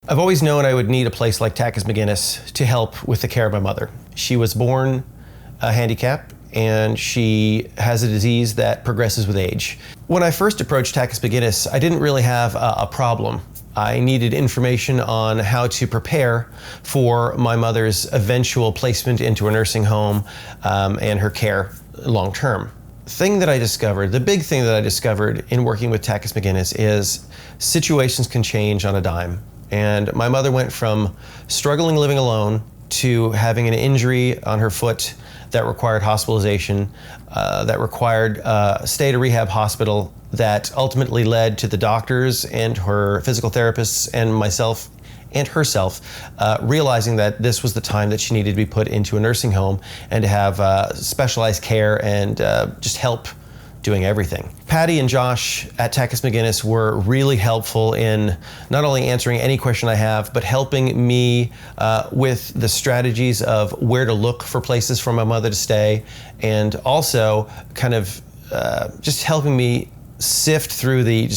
I've always known I would need a place like Takis McGinnis to help with the care of my mother. She was born handicapped, and she has a disease that progresses with age. When I first approached Takis McGinnis, I didn't really have a problem. I needed information on how to prepare for my mother's eventual placement into a nursing home and her care long term. The big thing that I discovered in working with Takis McGinnis is situations can change on a dime. And my mother went from struggling living alone to having an injury on her foot that required hospitalization, that required stay at a rehab hospital, that ultimately led to the doctors and her physical therapists and myself and herself realizing that this was the time that she needed to be put into a nursing home and to have specialized care and just help doing everything. Patty and Josh at Takis McGinnis were really helpful in not only answering any question I have, but helping me with the strategies of where to look for places for my mother to stay, and also kind of just helping me sift through the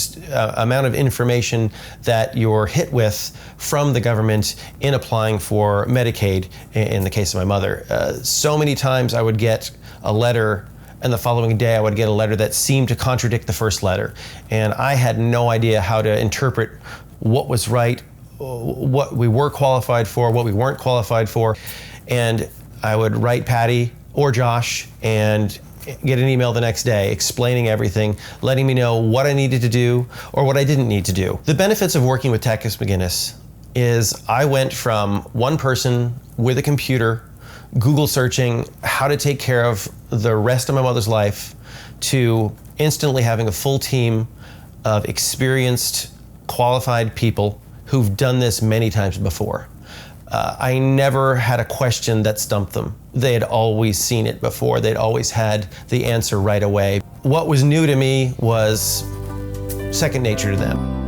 amount of information that you're hit with from the government in applying for Medicaid in the case of my mother. So many times I would get a letter, and the following day I would get a letter that seemed to contradict the first letter. And I had no idea how to interpret what was right, what we were qualified for, what we weren't qualified for. And I would write Patty or Josh and get an email the next day explaining everything, letting me know what I needed to do or what I didn't need to do. The benefits of working with Takis McGinnis is I went from one person with a computer Google searching how to take care of the rest of my mother's life to instantly having a full team of experienced, qualified people who've done this many times before. I never had a question that stumped them. They had always seen it before. They'd always had the answer right away. What was new to me was second nature to them.